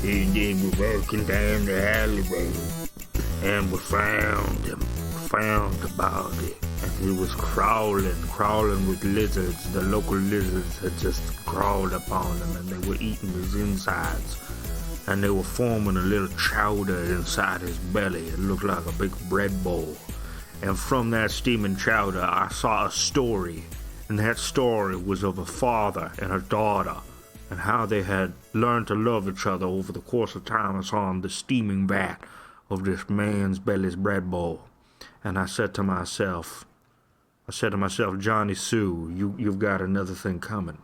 And then we're walking down the alleyway, and we found the body. And he was crawling with lizards. The local lizards had just crawled upon him, and they were eating his insides. And they were forming a little chowder inside his belly. It looked like a big bread bowl. And from that steaming chowder, I saw a story. And that story was of a father and a daughter, and how they had learned to love each other over the course of time. I saw in the steaming vat of this man's belly's bread bowl. And I said to myself, Johnny Sue, you've got another thing coming.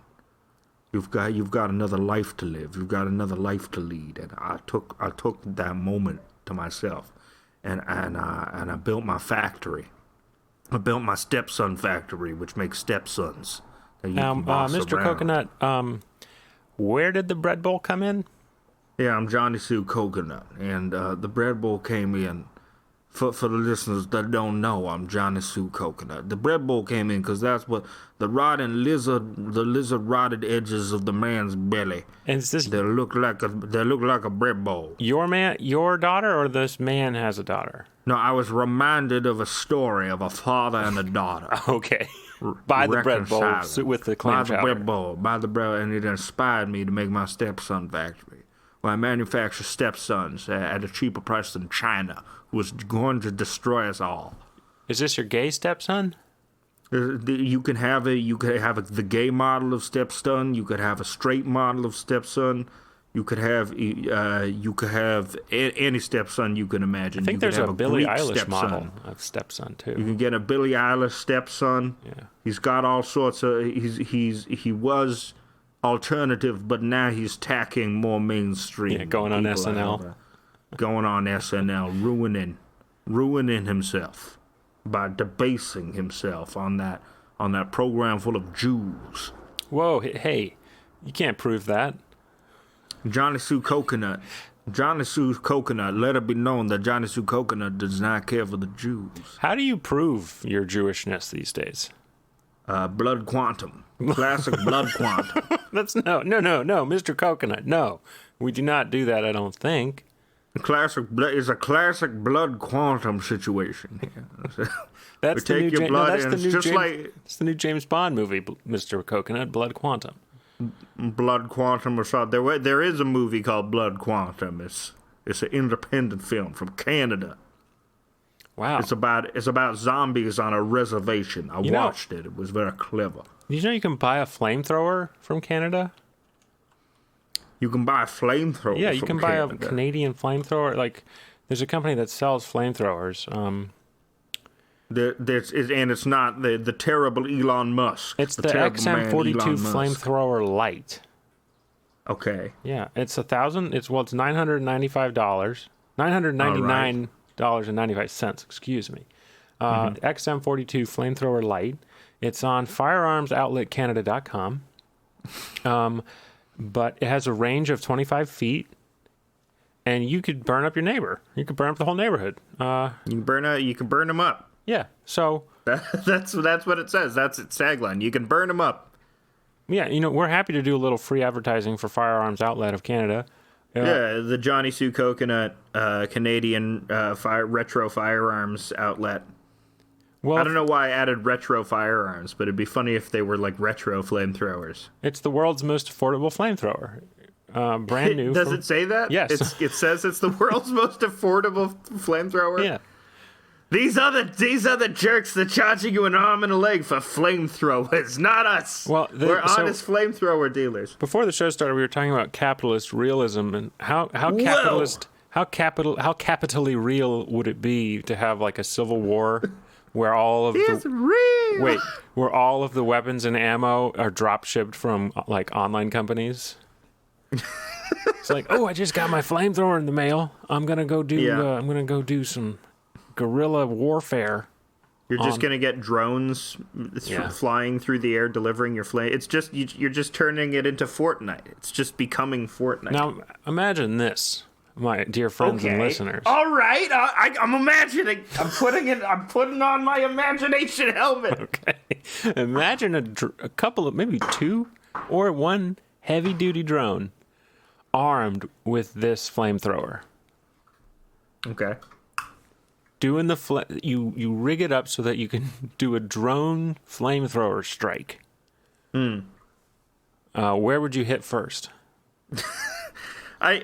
You've got another life to live. You've got another life to lead. And I took that moment to myself, and I built my factory. I built my stepson factory, which makes stepsons. Mr. Around. Coconut, where did the bread bowl come in? Yeah, I'm Johnny Sue Coconut, and the bread bowl came in. For the listeners that don't know, I'm Johnny Sue Coconut. The bread bowl came in because that's what the lizard rotted edges of the man's belly. And is this they look like a bread bowl. Your daughter, or this man has a daughter? No, I was reminded of a story of a father and a daughter. Okay. By the bread bowl with the clam chowder. By the bread, and it inspired me to make my stepson factory, where I manufacture stepsons at a cheaper price than China, who was going to destroy us all. Is this your gay stepson? You could have the gay model of stepson. You could have a straight model of stepson. You could have any stepson you can imagine. I think there's a Billie Eilish model of stepson too. You can get a Billie Eilish stepson. Yeah. He's got all sorts of. He was alternative, but now he's tacking more mainstream. Yeah, going on SNL. Going on SNL, ruining himself by debasing himself on that program full of Jews. Whoa, hey, you can't prove that. Johnny Sue Coconut, let it be known that Johnny Sue Coconut does not care for the Jews. How do you prove your Jewishness these days? Blood quantum. Classic blood quantum. That's no, Mr. Coconut, no. We do not do that, I don't think. It's a classic blood quantum situation. That's we take your blood, that's and it's just like it's the new James Bond movie, Mr. Coconut, Blood Quantum. Blood Quantum or something. There is a movie called Blood Quantum. It's an independent film from Canada. Wow. It's about zombies on a reservation. I watched it. It was very clever. Did you know you can buy a flamethrower from Canada? You can buy a flamethrower. Yeah, you can buy Canada. a Canadian flamethrower. Like, there's a company that sells flamethrowers. It's not the terrible Elon Musk. It's the XM42 flamethrower light. Okay. Yeah, it's $1,000. It's $995. $999.95. Excuse me. XM42 flamethrower light. It's on firearmsoutletcanada.com. But it has a range of 25 feet, and you could burn up your neighbor. You could burn up the whole neighborhood. You can burn them up. Yeah. So that's what it says. That's its tagline. You can burn them up. Yeah, we're happy to do a little free advertising for Firearms Outlet of Canada. The Johnny Sue Coconut Canadian retro firearms outlet. Well, I don't know why I added retro firearms, but it'd be funny if they were like retro flamethrowers. It's the world's most affordable flamethrower. Brand new. Does it say that? Yes. It says it's the world's most affordable flamethrower? Yeah. These are the jerks that charging you an arm and a leg for flamethrowers, not us. Well, we're honest flamethrower dealers. Before the show started, we were talking about capitalist realism and how capitally real would it be to have like a civil war where all of where all of the weapons and ammo are drop shipped from like online companies. It's like, oh, I just got my flamethrower in the mail. I'm gonna go do some guerrilla warfare. You're just gonna get drones flying through the air delivering your flame. It's just you're just turning it into Fortnite. It's just becoming Fortnite. Now imagine this, my dear friends and listeners. All right, I'm imagining. I'm putting on my imagination helmet. Okay, imagine a couple of maybe two or one heavy duty drone armed with this flamethrower. Okay. Doing the you rig it up so that you can do a drone flamethrower strike. Where would you hit first? A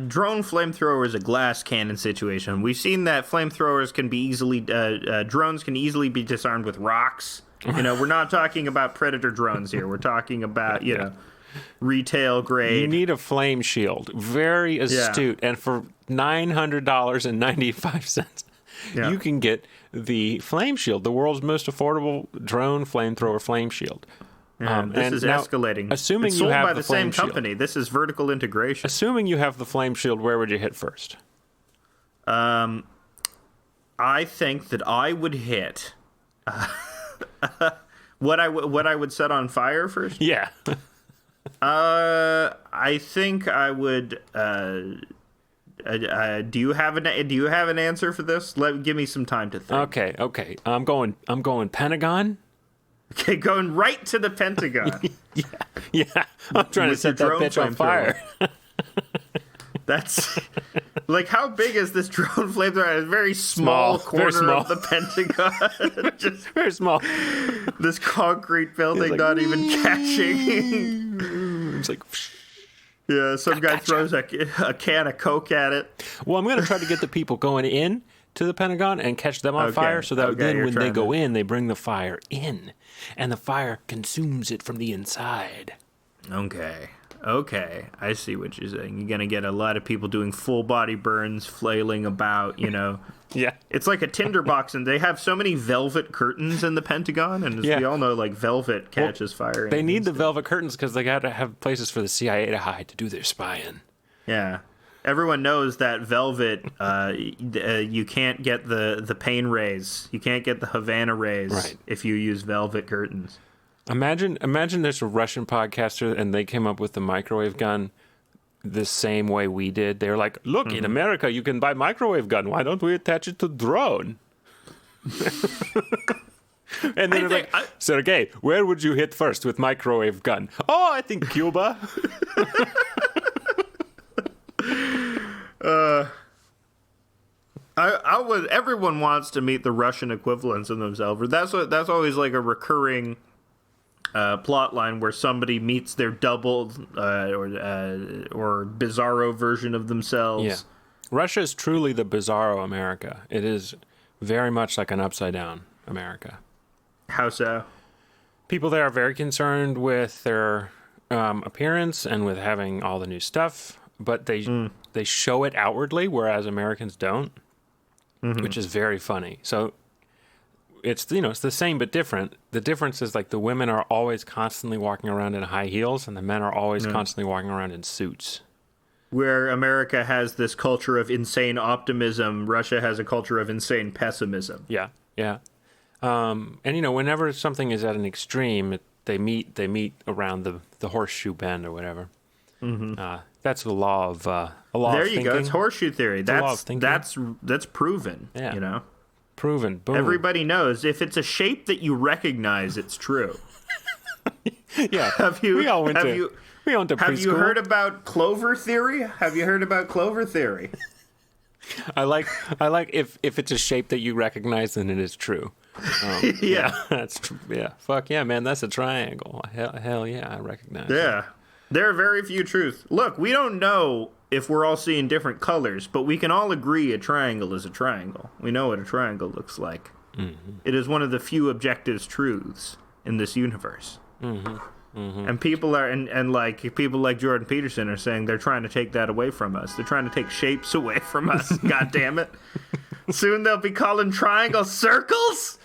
drone flamethrower is a glass cannon situation. We've seen that flamethrowers can be easily, drones can easily be disarmed with rocks. You know, we're not talking about Predator drones here. We're talking about, you know, retail grade. You need a flame shield. Very astute. And for $900.95, you can get the flame shield, the world's most affordable drone flamethrower flame shield. This is escalating. Assuming it's you sold have by the the same flame company. This is vertical integration. Assuming you have the flame shield, where would you hit first? I think that I would hit what I would set on fire first. Yeah. I think I would. Do you have an answer for this? Give me some time to think. Okay. I'm going Pentagon. Okay, going right to the Pentagon. Yeah. I'm trying to set that bitch on fire. That's like, how big is this drone flamethrower? A very small corner of the Pentagon. Just very small. This concrete building like, not even catching. It's like, yeah, some guy throws a can of Coke at it. Well, I'm going to try to get the people going in to the Pentagon and catch them on fire, so that then when they go in, they bring the fire in, and the fire consumes it from the inside. Okay, I see what you're saying. You're going to get a lot of people doing full body burns, flailing about, you know. Yeah. It's like a tinderbox, and they have so many velvet curtains in the Pentagon, and as we all know, like, velvet catches fire. They need the velvet curtains because they got to have places for the CIA to hide to do their spying. Yeah. Everyone knows that velvet, you can't get the pain rays. You can't get the Havana rays if you use velvet curtains. Imagine there's a Russian podcaster and they came up with the microwave gun the same way we did. They were like, look, in America, you can buy microwave gun. Why don't we attach it to drone? And then they're like, Sergey, where would you hit first with microwave gun? Oh, I think Cuba. Everyone wants to meet the Russian equivalents of themselves. That's always like a recurring plot line where somebody meets their double or bizarro version of themselves. Yeah. Russia is truly the bizarro America. It is very much like an upside down America. How so? People there are very concerned with their appearance and with having all the new stuff, but they show it outwardly, whereas Americans don't, which is very funny. So it's the same but different. The difference is like the women are always constantly walking around in high heels, and the men are always constantly walking around in suits. Where America has this culture of insane optimism, Russia has a culture of insane pessimism. Yeah. And whenever something is at an extreme, they meet around the horseshoe bend or whatever. That's the law of a law there of you thinking. go. It's horseshoe theory. That's proven. Yeah. You know, proven. Boom. Everybody knows if it's a shape that you recognize, it's true. Yeah. We went to preschool. Have you heard about clover theory? I like if it's a shape that you recognize, then it is true. Yeah, that's true. Yeah, fuck yeah, man, that's a triangle. Hell yeah, I recognize. Yeah, there are very few truths. Look, we don't know if we're all seeing different colors, but we can all agree a triangle is a triangle. We know what a triangle looks like. It is one of the few objective truths in this universe. And people are and like people like Jordan Peterson are saying they're trying to take that away from us. They're trying to take shapes away from us. God damn it! Soon they'll be calling triangles circles.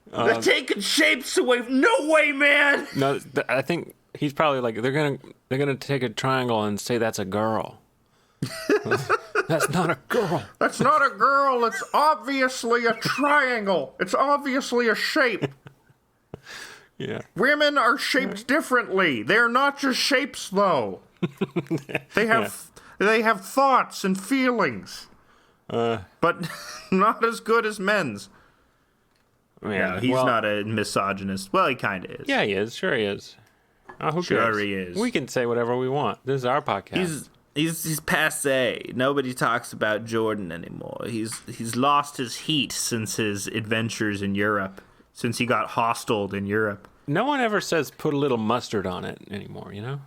They're taking shapes away. No way, man. No, I think he's probably like they're gonna take a triangle and say that's a girl. That's not a girl. That's not a girl. It's obviously a triangle. It's obviously a shape. Yeah. Women are shaped differently. They're not just shapes, though. They have thoughts and feelings, but not as good as men's. Man, no, he's not a misogynist. Well, he kind of is. Yeah, he is. Sure, he is. Oh, who Sure cares? he is. We can say whatever we want. This is our podcast. He's passé. Nobody talks about Jordan anymore. He's lost his heat since his adventures in Europe, since he got hostiled in Europe. No one ever says put a little mustard on it anymore, you know?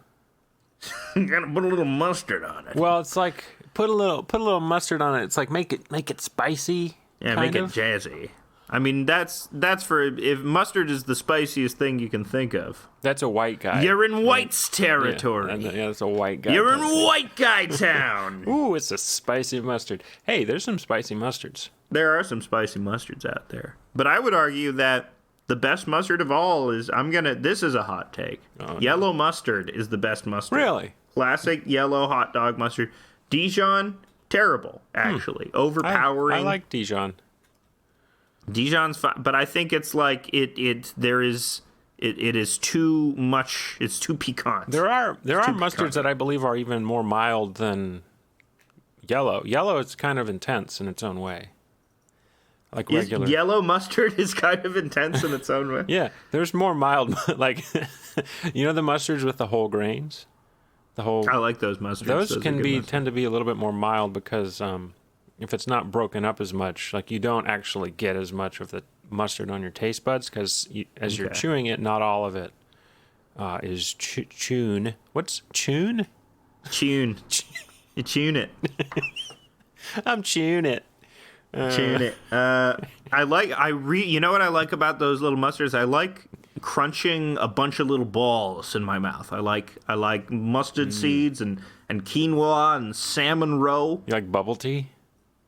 You gotta put a little mustard on it. Well, it's like put a little mustard on it. It's like make it spicy. Yeah, make it jazzy. I mean, that's for if mustard is the spiciest thing you can think of. That's a white guy. You're in white's territory. Yeah, that's a white guy. You're in white guy town. Ooh, it's a spicy mustard. Hey, there's some spicy mustards. There are some spicy mustards out there, but I would argue that the best mustard of all is this is a hot take. Oh, Yellow mustard is the best mustard. Really? Classic yellow hot dog mustard. Dijon, terrible, actually. Overpowering. I like Dijon. Dijon's fine, but I think it's like it is too much. It's too piquant. There are mustards piquant. that I believe are even more mild than yellow. Yellow is kind of intense in its own way. Like regular. Yellow mustard is kind of intense in its own way. Yeah, there's more mild, like, you know the mustards with the whole grains? I like those mustards. Those are can good mustards. tend to be a little bit more mild because if it's not broken up as much, like you don't actually get as much of the mustard on your taste buds because as you're chewing it, not all of it is tune. What's tune? Tune. You tune it. I'm chewing it. Tune it. You know what I like about those little mustards? I like crunching a bunch of little balls in my mouth. I like mustard seeds and quinoa and salmon roe. You like bubble tea?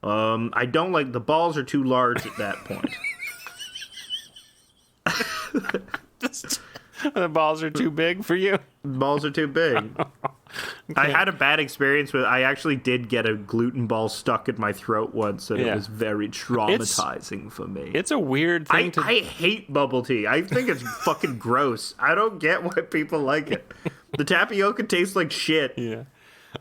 I don't like the balls are too large at that point. The balls are too big for you? Balls are too big. Okay. I had a bad experience with. I actually did get a gluten ball stuck in my throat once, and it was very traumatizing for me. It's a weird thing I hate bubble tea. I think it's fucking gross. I don't get why people like it. The tapioca tastes like shit. Yeah.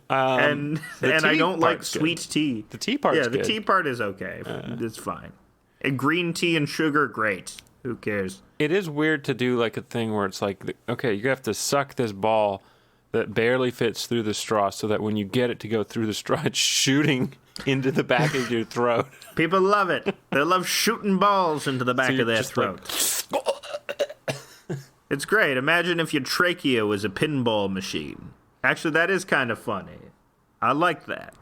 And I don't like sweet tea. The tea part's good. Yeah, the tea part is okay. It's fine. And green tea and sugar, great. Who cares? It is weird to do like a thing where it's like, okay, you have to suck this ball that barely fits through the straw so that when you get it to go through the straw, it's shooting into the back of your throat. People love it. They love shooting balls into the back of their throat. It's great. Imagine if your trachea was a pinball machine. Actually, that is kind of funny. I like that.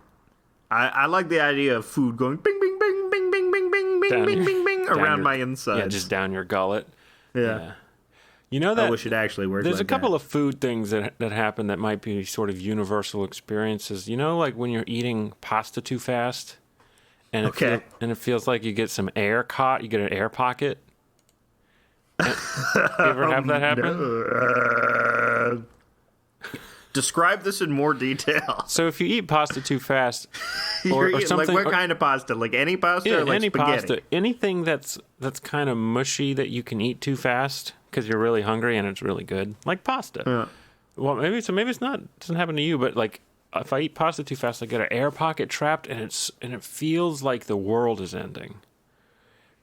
I like the idea of food going bing, bing, bing, bing, bing, bing, bing, bing, bing, bing, bing around my insides. Yeah, just down your gullet. Yeah. You know that I wish it actually worked. There's like a couple that. of food things that happen that might be sort of universal experiences. You know, like when you're eating pasta too fast, and it feels like you get some air caught. You get an air pocket. You ever have that happen? Describe this in more detail. So if you eat pasta too fast, or something, like what kind of pasta? Like any pasta? Yeah, or like any spaghetti? pasta, anything that's kind of mushy that you can eat too fast because you're really hungry and it's really good, like pasta. Yeah. Well, maybe it's not. It doesn't happen to you, but like if I eat pasta too fast, I get an air pocket trapped, and it feels like the world is ending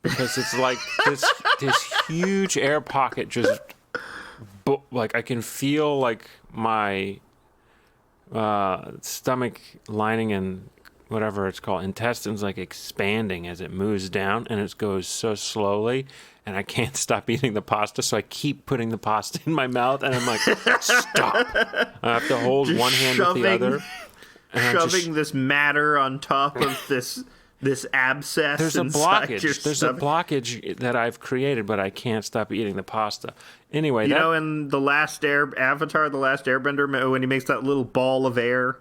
because it's like this huge air pocket just. Like I can feel like my stomach lining and whatever it's called, intestines, like expanding as it moves down, and it goes so slowly, and I can't stop eating the pasta, so I keep putting the pasta in my mouth, and I'm like, stop. I have to hold just one hand with the other. Shoving this matter on top of this abscess. There's a blockage. There's a stomach. blockage that I've created, but I can't stop eating the pasta. Anyway, you know, in the last Avatar, the Last Airbender, when he makes that little ball of air,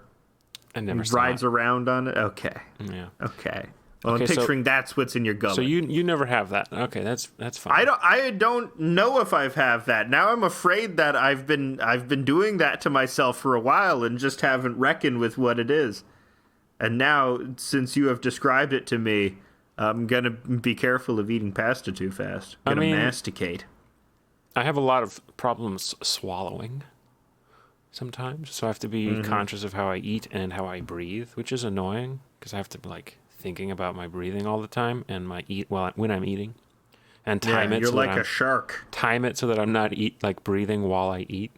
I never and rides around on it. Okay. Yeah. Okay. Well, I'm picturing that's what's in your gullet. So you never have that. Okay, that's fine. I don't know if I've have that. Now I'm afraid that I've been doing that to myself for a while and just haven't reckoned with what it is. And now, since you have described it to me, I'm gonna be careful of eating pasta too fast. I'm gonna masticate. I have a lot of problems swallowing sometimes, so I have to be conscious of how I eat and how I breathe, which is annoying because I have to like thinking about my breathing all the time and my when I'm eating, and time it. You're so like a shark. Time it so that I'm not breathing while I eat,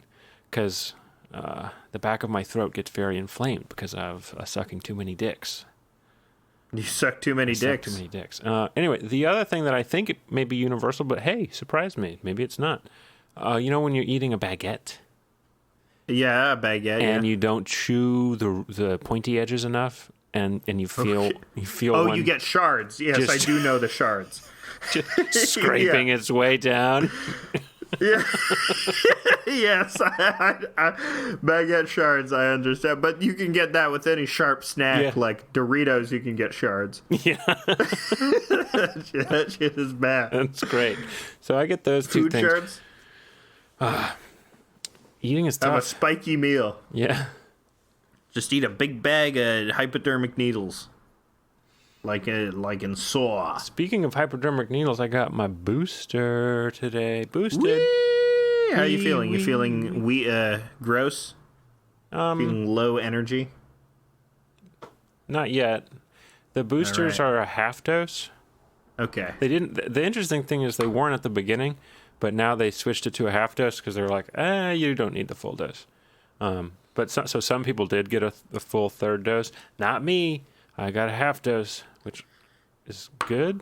because the back of my throat gets very inflamed because of sucking too many dicks. You suck too many dicks. Too many dicks. Anyway, the other thing that I think it may be universal, but hey, surprised me. Maybe it's not. You know when you're eating a baguette? Yeah, a baguette. And you don't chew the pointy edges enough, and you feel Oh, you get shards. Yes, I do know the shards. Just scraping its way down. Yeah. Yes, baguette shards, I understand. But you can get that with any sharp snack, like Doritos, you can get shards. Yeah. That shit is bad. That's great. So I get those two things. Food shards? Eating is tough. Have a spiky meal. Yeah. Just eat a big bag of hypodermic needles. Like in Saw. Speaking of hypodermic needles, I got my booster today. Boosted. Whee! How are you feeling? You feeling gross? Feeling low energy? Not yet. The boosters are a half dose. Okay. They didn't. The interesting thing is they weren't at the beginning, but now they switched it to a half dose because they're like, you don't need the full dose. But so some people did get a full third dose. Not me. I got a half dose, which is good.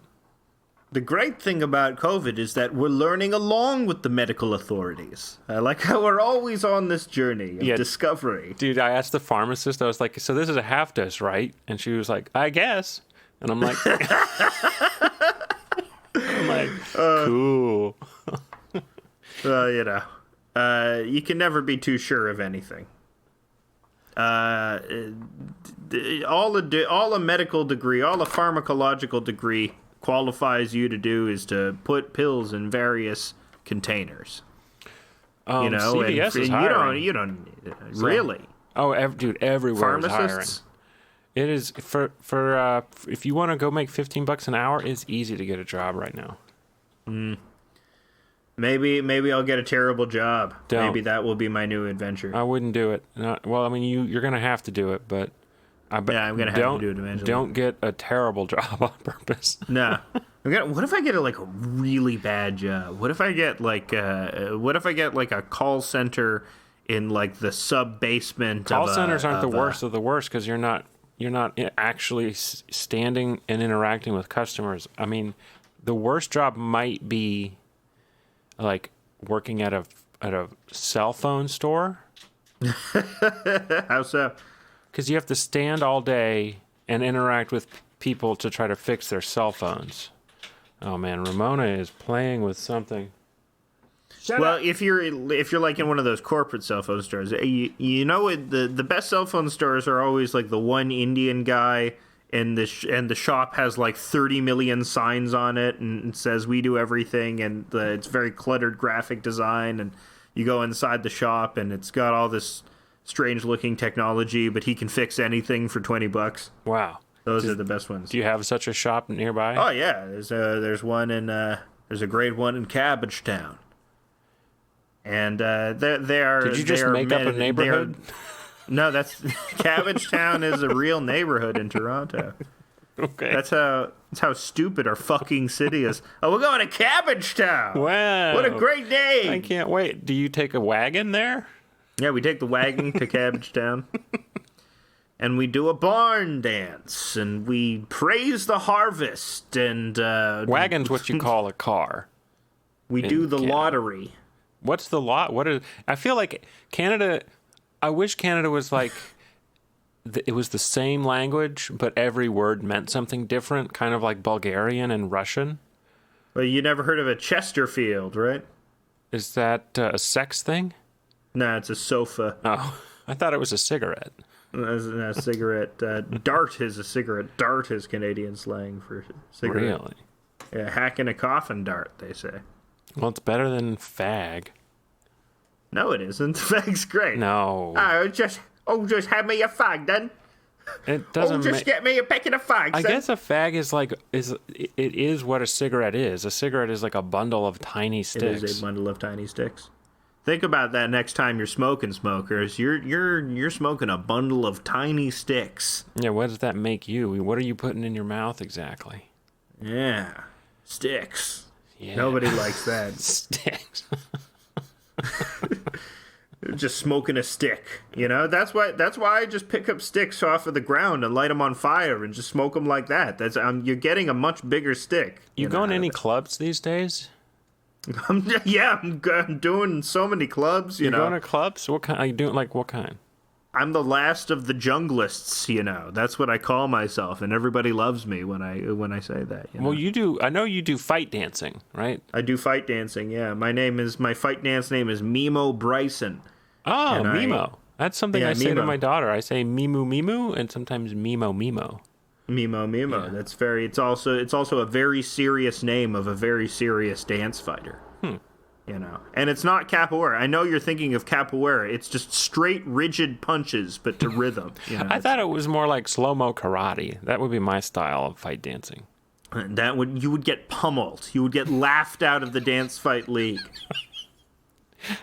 The great thing about COVID is that we're learning along with the medical authorities. I like how we're always on this journey of discovery. Dude, I asked the pharmacist, I was like, so this is a half dose, right? And she was like, I guess. And I'm like, cool. You can never be too sure of anything. All a medical degree, all a pharmacological degree qualifies you to do is to put pills in various containers. CVS is hiring. You don't really. Oh, dude, everywhere is hiring. Pharmacists? It is for if you want to go make $15 an hour, it's easy to get a job right now. Maybe I'll get a terrible job. Don't. Maybe that will be my new adventure. I wouldn't do it. You're gonna have to do it, but I'm gonna have to do it eventually. Don't get a terrible job on purpose. No. What if I get a really bad job? What if I get a call center in the sub basement? Call centers aren't the worst of the worst because you're not actually standing and interacting with customers. I mean, the worst job might be working at a cell phone store. How so? Because you have to stand all day and interact with people to try to fix their cell phones. Oh man, Ramona is playing with something. Shut up. If you're in one of those corporate cell phone stores, the best cell phone stores are always the one Indian guy. And the shop has 30 million signs on it and says we do everything, and it's very cluttered graphic design, and you go inside the shop and it's got all this strange looking technology, but he can fix anything for $20. Wow. Those are the best ones. Do you have such a shop nearby? Oh yeah, there's one in there's a great one in Cabbagetown. And they are. Did you just make up a neighborhood? No, Cabbagetown is a real neighborhood in Toronto. Okay. That's how stupid our fucking city is. Oh, we're going to Cabbagetown. Wow. What a great day. I can't wait. Do you take a wagon there? Yeah, we take the wagon to Cabbagetown. And we do a barn dance, and we praise the harvest, and wagon's what you call a car. We do the lottery. What's the lot? I feel like Canada. I wish Canada was it was the same language, but every word meant something different, kind of like Bulgarian and Russian. Well, you never heard of a Chesterfield, right? Is that a sex thing? No, it's a sofa. Oh, I thought it was a cigarette. That's not a cigarette. Dart is a cigarette. Dart is Canadian slang for cigarette. Really? Yeah, hacking a coffin dart, they say. Well, it's better than fag. No, it isn't. Fag's great. No. Just have me a fag then. It doesn't. Get me a packet of fags. I guess a fag it is what a cigarette is. A cigarette is like a bundle of tiny sticks. It is a bundle of tiny sticks. Think about that next time you're smoking, smokers. You're smoking a bundle of tiny sticks. Yeah, what does that make you? What are you putting in your mouth exactly? Yeah, sticks. Yeah. Nobody likes that. Sticks. just smoking a stick. That's why I just pick up sticks off of the ground and light them on fire and just smoke them like that. You're getting a much bigger stick. You going to any clubs these days? I'm doing so many clubs. You're going to clubs? What kind? Are you doing? Like what kind? I'm the last of the junglists. That's what I call myself, and everybody loves me when I say that. Well, you do. I know you do fight dancing, right? I do fight dancing. Yeah, my fight dance name is Mimo Bryson. Oh, Mimo. That's something I say Mimo. to my daughter. I say Mimu Mimu and sometimes Mimo Mimo. Mimo. Yeah. That's very. It's also a very serious name of a very serious dance fighter. And it's not capoeira. I know you're thinking of capoeira. It's just straight, rigid punches, but to rhythm. I thought it was more like slow-mo karate. That would be my style of fight dancing. You would get pummeled. You would get laughed out of the dance fight league.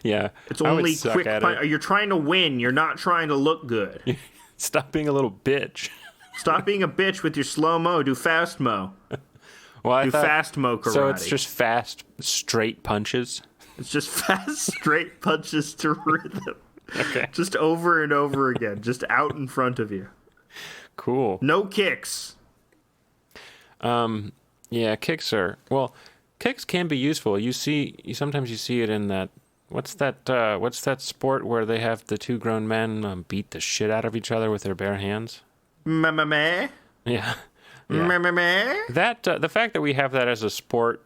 Yeah, it's only quick. You're trying to win. You're not trying to look good. Stop being a little bitch. Stop being a bitch with your slow-mo. Do fast-mo. Well, fast-mo karate. So it's just fast, straight punches? It's just fast, straight punches to rhythm. Okay. Just over and over again. Just out in front of you. Cool. No kicks. Yeah, kicks can be useful. Sometimes you see it in that, what's that sport where they have the two grown men beat the shit out of each other with their bare hands? Meh. Yeah. Meh. That the fact that we have that as a sport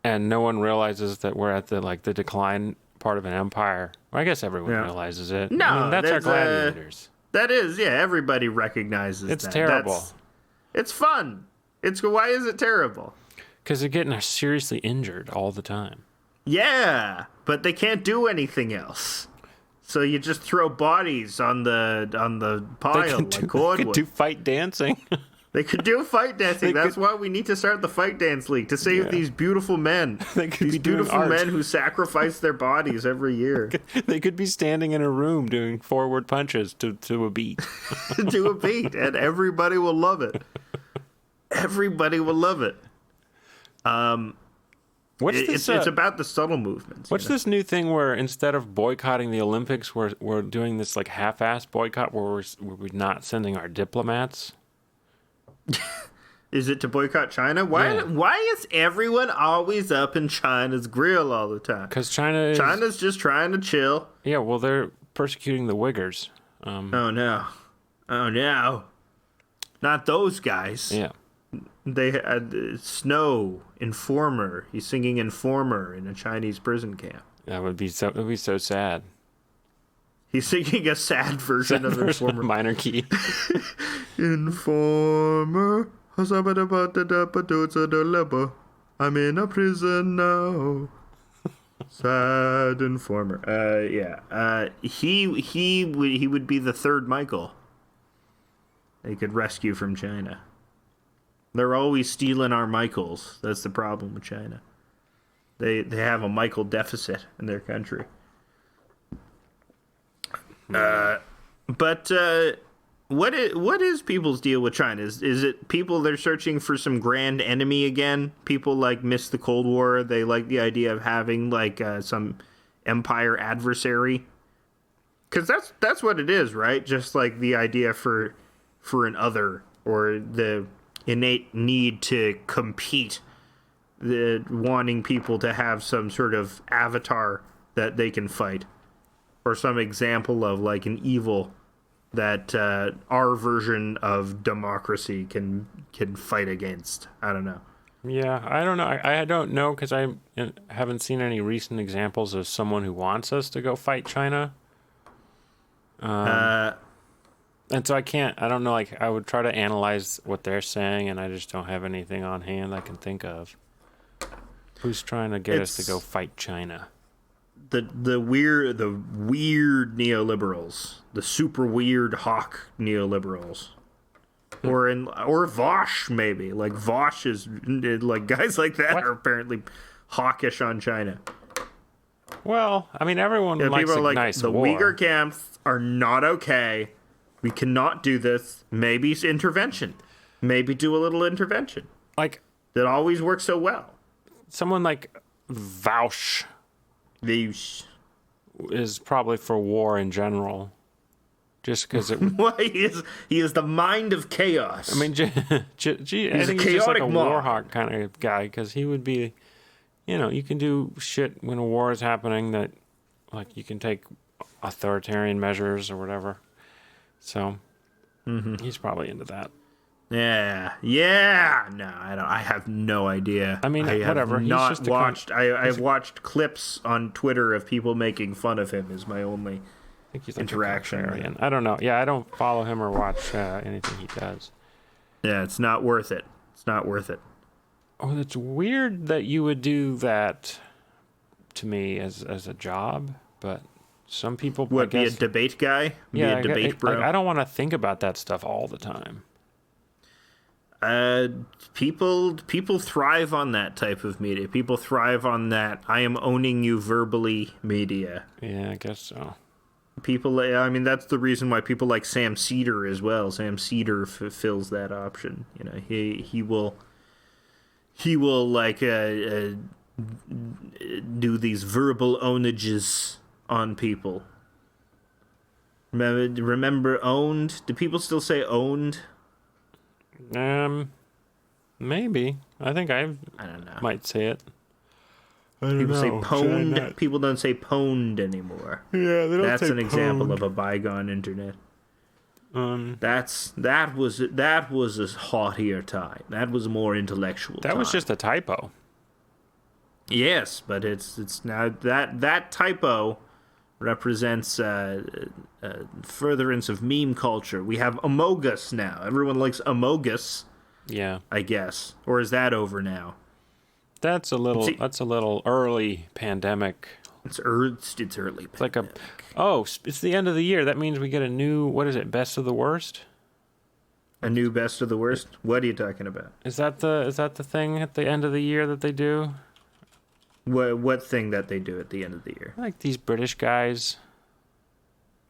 and no one realizes that we're at the decline part of an empire. Well, I guess everyone realizes it. No, that's our gladiators. That is, yeah. Everybody recognizes it's that. It's terrible. It's fun. Why is it terrible? Because they're getting seriously injured all the time. Yeah, but they can't do anything else. So you just throw bodies on the pile like cordwood. They could do fight dancing. They could do fight dancing. That's why we need to start the fight dance league to save these beautiful men. These beautiful men who sacrifice their bodies every year. They could be standing in a room doing forward punches to a beat. To a beat, and everybody will love it. Everybody will love it. It's about the subtle movements. What's this new thing where instead of boycotting the Olympics, we're doing this like half-assed boycott where we're not sending our diplomats? Is it to boycott China? Why is everyone always up in China's grill all the time? Because China's just trying to chill. Yeah, well, they're persecuting the Uyghurs. Oh no, not those guys. Yeah, they had Snow Informer. He's singing Informer in a Chinese prison camp. That would be so sad. He's singing a sad version of Informer. Minor key. Informer. I'm in a prison now. Sad Informer. He would be the third Michael. They could rescue from China. They're always stealing our Michaels. That's the problem with China. They have a Michael deficit in their country. But what is people's deal with China? Is it people they're searching for some grand enemy again? People miss the Cold War. They like the idea of having some empire adversary. Because that's what it is, right? Just like the idea for an other, or the innate need to compete, the wanting people to have some sort of avatar that they can fight. Or some example of an evil that our version of democracy can fight against. I don't know. Yeah, I don't know. I don't know because I haven't seen any recent examples of someone who wants us to go fight China. And so I don't know. I would try to analyze what they're saying, and I just don't have anything on hand I can think of. Who's trying to get us to go fight China? The weird neoliberals, the super weird hawk neoliberals, or Vosh maybe. Vosh is guys like that are apparently hawkish on China. Well, I mean everyone likes a nice war. The Uyghur camps are not okay. We cannot do this. Maybe intervention. Maybe do a little intervention. That always works so well. Someone like Vaush. is probably for war in general. Just because it. Well, he is the mind of chaos. I mean, I think he's just like a war hawk kind of guy, because he would be, you can do shit when a war is happening that, like, you can take authoritarian measures or whatever. So he's probably into that. Yeah. No, I don't. I have no idea. I mean, whatever. I've watched clips on Twitter of people making fun of him. Is my only he's interaction. I don't know. Yeah, I don't follow him or watch anything he does. Yeah, it's not worth it. It's not worth it. Oh, it's weird that you would do that to me as a job, but some people. Be a debate guy? Yeah, be a debate bro? I don't want to think about that stuff all the time. People thrive on that type of media. People thrive on that I am owning you verbally media. Yeah, I guess so. I mean, that's the reason why people like Sam Cedar as well. Sam Cedar fills that option. He will like do these verbal ownages on people. Remember owned? Do people still say owned? Maybe. I think I don't know. Might say it. People say pwned. People don't say pwned anymore. Yeah, they don't. That's say an pwned. example of a bygone internet. That was a haughtier time. That was a more intellectual time. That was just a typo. Yes, but it's now that typo represents furtherance of meme culture. We have Amogus now. Everyone likes Amogus. Yeah, I guess. Or is that over now? That's a little early pandemic. It's early. It's like it's the end of the year. That means we get a new, what is it, best of the worst? A new best of the worst? What are you talking about? Is that the thing at the end of the year that they do? What thing that they do at the end of the year? Like these British guys.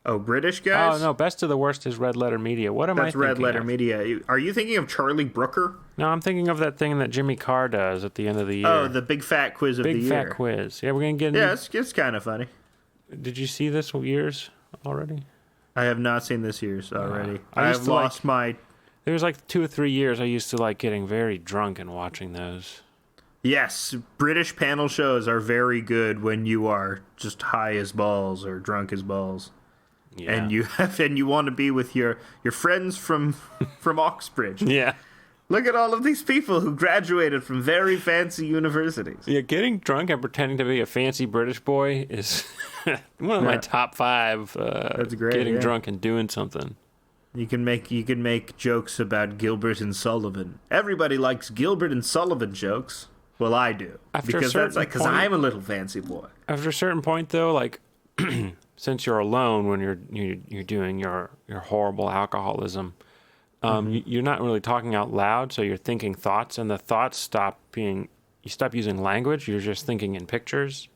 Oh, British guys? Oh, no, best of the worst is Red Letter Media. What am I thinking That's Red Letter of? Media. Are you thinking of Charlie Brooker? No, I'm thinking of that thing that Jimmy Carr does at the end of the year. Oh, the big fat quiz of the year. Big fat quiz. Yeah, we're going to get... Yeah, it's kind of funny. Did you see this year's already? I have not seen this year's already. I've lost my... There was like 2 or 3 years I used to like getting very drunk and watching those. Yes, British panel shows are very good when you are just high as balls or drunk as balls. Yeah. And you want to be with your friends from Oxbridge. Yeah. Look at all of these people who graduated from very fancy universities. Yeah, getting drunk and pretending to be a fancy British boy is one of my top 5. That's great. Getting drunk and doing something. You can make jokes about Gilbert and Sullivan. Everybody likes Gilbert and Sullivan jokes. Well, I do. Because I'm a little fancy boy. After a certain point, though, like since you're alone when you're doing your horrible alcoholism, you're not really talking out loud, so you're thinking thoughts, and the thoughts you stop using language. You're just thinking in pictures,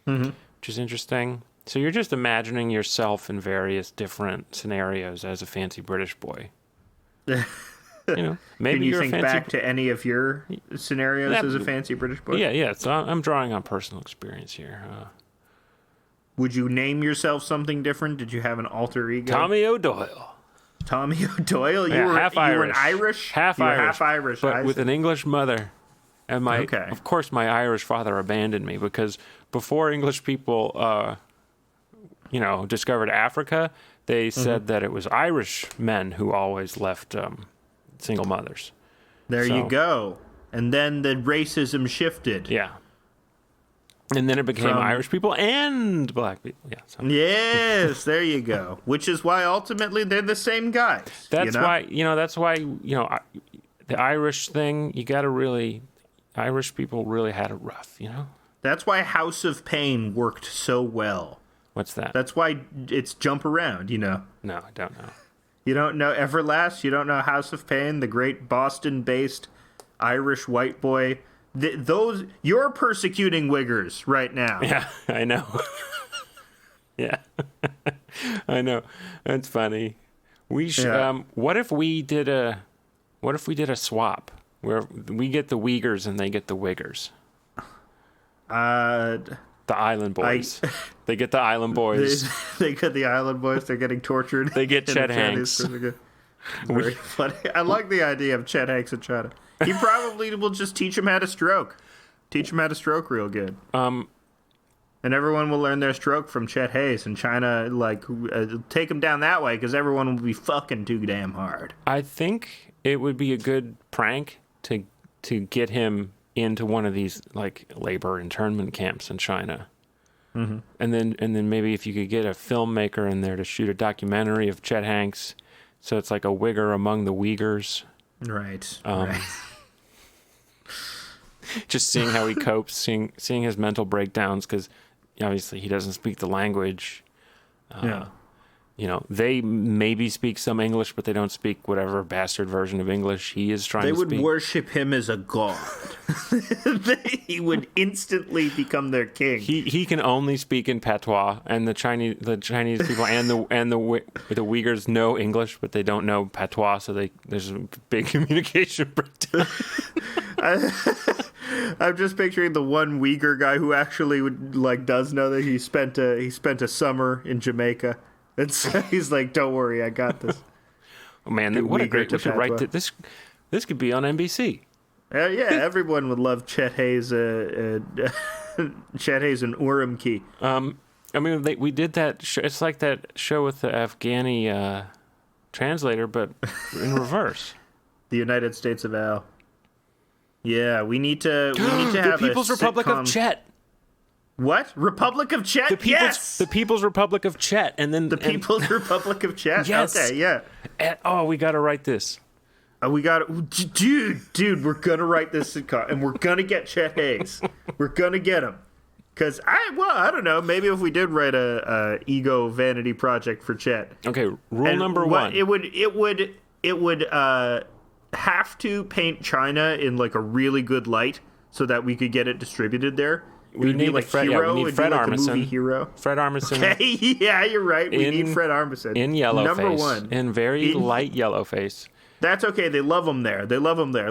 which is interesting. So you're just imagining yourself in various different scenarios as a fancy British boy. Maybe can you think back to any of your scenarios as a fancy British boy? Yeah. So I'm drawing on personal experience here. Would you name yourself something different? Did you have an alter ego? Tommy O'Doyle. Tommy O'Doyle? You were an Irish? Half Irish, but with an English mother. And of course, my Irish father abandoned me because before English people, discovered Africa, they said that it was Irish men who always left single mothers. There you go. And then the racism shifted. Yeah. And then it became Irish people and black people. Yeah. So. Yes, there you go. Which is why ultimately they're the same guys. That's why the Irish thing, Irish people really had it rough, That's why House of Pain worked so well. What's that? That's why it's Jump Around, No, I don't know. You don't know Everlast? You don't know House of Pain, the great Boston-based Irish white boy? You're persecuting Wiggers right now. Yeah, I know. Yeah, I know. That's funny. We should. Yeah. What if we did a swap where we get the Uyghurs and they get the Wiggers? That The Island Boys. They get the Island Boys. They get the Island Boys. They're getting tortured. They get Chet Hanks. Very funny. I like the idea of Chet Hanks in China. He probably will just teach him how to stroke. Teach him how to stroke real good. And everyone will learn their stroke from Chet Hayes, and China, take him down that way because everyone will be fucking too damn hard. I think it would be a good prank to get him into one of these like labor internment camps in China. Mm-hmm. And then maybe if you could get a filmmaker in there to shoot a documentary of Chet Hanks, so it's like a Wigger among the Uyghurs. Right. Right. Just seeing how he copes, seeing his mental breakdowns, because obviously he doesn't speak the language. Yeah. You know, they maybe speak some English, but they don't speak whatever bastard version of English he is trying to speak. They would worship him as a god. He would instantly become their king. He can only speak in patois, and the Chinese people and the Uyghurs know English, but they don't know patois, so there's a big communication breakdown. I'm just picturing the one Uyghur guy who actually does know that he spent a summer in Jamaica. And so he's like, "Don't worry, I got this." Oh man, what a great! We should write this. This could be on NBC. Yeah, everyone would love Chet Hayes. Chet Hayes and Urumqi. I mean, we did that. It's like that show with the Afghani translator, but in reverse. The United States of Al. Yeah, we need to have the People's Republic of Chet. What? Republic of Chet? Yes! The People's Republic of Chet. And then People's Republic of Chet? Yes. Okay, yeah. We got to write this. We got to... Dude, we're going to write this and we're going to get Chet Hayes. We're going to get him. Because, I don't know, maybe if we did write a ego vanity project for Chet. Okay, rule number one. It would have to paint China in like a really good light so that we could get it distributed there. We need Fred Armisen. Hero. Fred Armisen. Okay, yeah, you're right. We need Fred Armisen. In yellow Number face. one. In very light yellow face. That's okay. They love him there.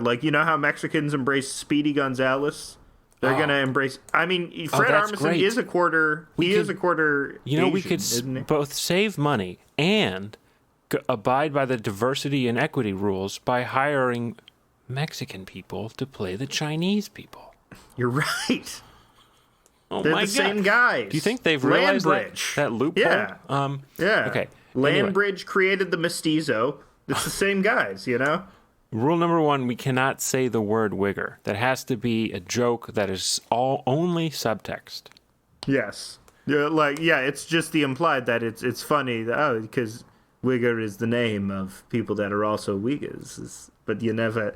Like, you know how Mexicans embrace Speedy Gonzalez? They're going to embrace... I mean, Fred Armisen is a quarter... is a quarter Asian, we could both save money and abide by the diversity and equity rules by hiring Mexican people to play the Chinese people. You're right. Oh They're my the God. Same guys. Do you think they've realized that loophole? Yeah. Yeah. Okay. Landbridge created the Mestizo. It's the same guys, you know? Rule number one, we cannot say the word Wigger. That has to be a joke that is only subtext. Yes. It's just the implied that it's funny. Because Wigger is the name of people that are also Uyghurs. But you never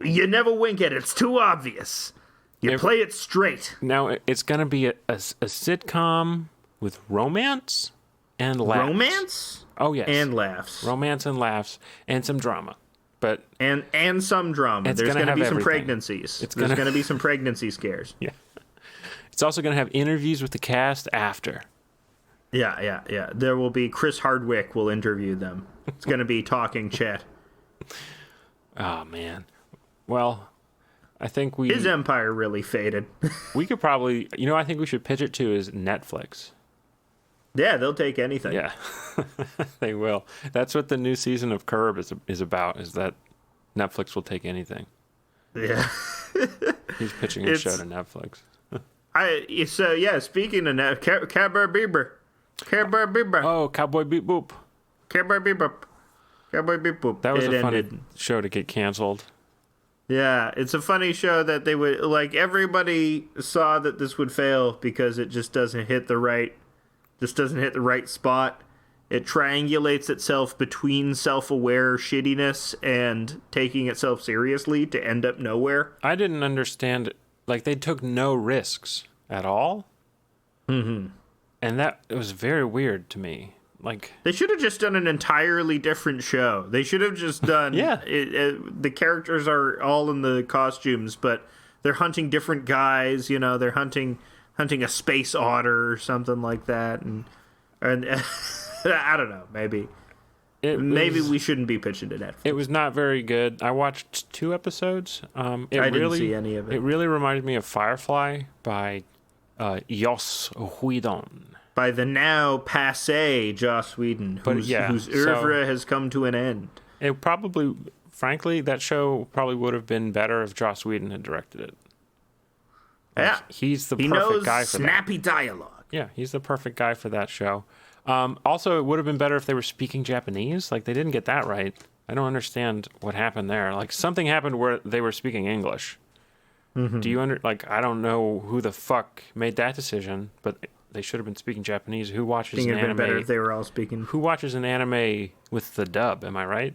wink at it. It's too obvious. You play it straight. Now, it's going to be a sitcom with romance and laughs. Romance? Oh, yes. And laughs. Romance and laughs and some drama. But and some drama. There's going to be some pregnancies. There's going to be some pregnancy scares. Yeah. It's also going to have interviews with the cast after. Yeah. There will be Chris Hardwick will interview them. It's going to be Talking Chet. Oh, man. Well... I think his empire really faded. We could probably, I think we should pitch it to is Netflix. Yeah, they'll take anything. Yeah, they will. That's what the new season of Curb is about, is that Netflix will take anything. Yeah. He's pitching a show to Netflix. Speaking of Netflix, Cowboy Bebop. Oh, Cowboy Beep Boop. Cowboy Bebop. That was a funny show to get canceled. Yeah, it's a funny show that they would everybody saw that this would fail because it just doesn't hit the right spot. It triangulates itself between self-aware shittiness and taking itself seriously to end up nowhere. I didn't understand it. They took no risks at all. Mm-hmm. And that was very weird to me. They should have just done an entirely different show. They should have just done... the characters are all in the costumes, but they're hunting different guys. They're hunting a space otter or something like that. And I don't know. Maybe we shouldn't be pitching to Netflix. It was not very good. I watched 2 episodes. I didn't see any of it. It really reminded me of Firefly by Joss Whedon. By the now passé Joss Whedon, whose oeuvre has come to an end. It probably, frankly, that show probably would have been better if Joss Whedon had directed it. He's the perfect guy for that. Snappy dialogue. Yeah, he's the perfect guy for that show. Also, it would have been better if they were speaking Japanese. Like, they didn't get that right. I don't understand what happened there. Like, something happened where they were speaking English. Mm-hmm. Do you I don't know who the fuck made that decision, but they should have been speaking Japanese. Who watches an anime? It would have been better if they were all speaking. Who watches an anime with the dub? Am I right?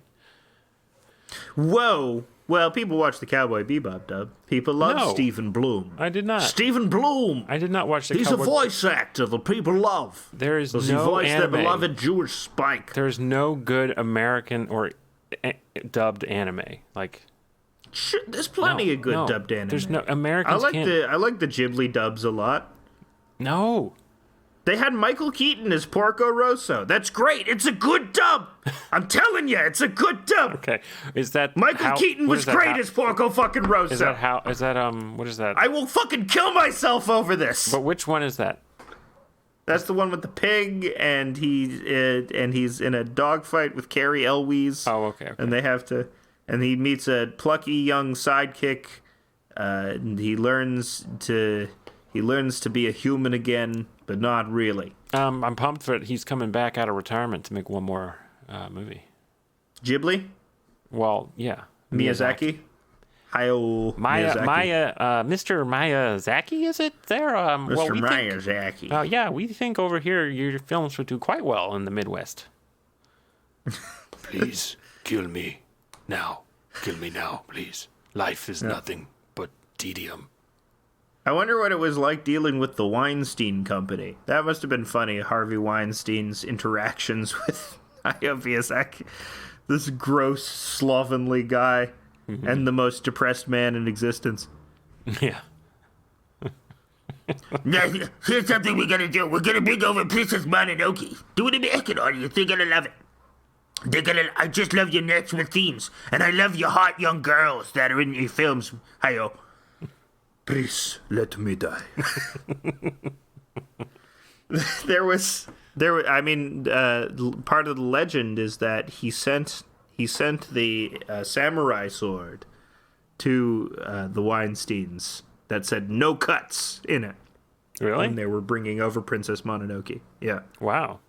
Whoa. Well, people watch the Cowboy Bebop dub. People love Stephen Bloom. I did not. Stephen Bloom. I did not watch the He's Cowboy... a voice actor that people love. There is Does no he voice anime. their beloved Jewish Spike? There's no good American or dubbed anime. Like, there's plenty of good dubbed anime. There's no Americans. I like the Ghibli dubs a lot. No. They had Michael Keaton as Porco Rosso. That's great. It's a good dub. I'm telling you, it's a good dub. Okay. Is that Michael Keaton was great as Porco fucking Rosso. Is that what is that? I will fucking kill myself over this. But which one is that? That's the one with the pig, and he's in a dogfight with Carrie Elwes. Oh, okay. And they have to, and he meets a plucky young sidekick. And he learns to be a human again, but not really. I'm pumped that he's coming back out of retirement to make one more movie. Ghibli? Well, yeah. Miyazaki? Hayao Miyazaki. Mr. Miyazaki, is it there? Mr. Miyazaki. Yeah, we think over here your films would do quite well in the Midwest. Please, kill me now. Kill me now, please. Life is nothing but tedium. I wonder what it was like dealing with the Weinstein Company. That must have been funny, Harvey Weinstein's interactions with Hayao Miyazaki. This gross, slovenly guy, and the most depressed man in existence. Yeah. Now, here's something we're gonna do. We're gonna bring over Princess Mononoke. Do an American audience. They're gonna love it. I just love your natural themes, and I love your hot young girls that are in your films, Hayao. Please let me die. I mean, part of the legend is that he sent the samurai sword to the Weinsteins that said no cuts in it. Really? When they were bringing over Princess Mononoke. Yeah. Wow.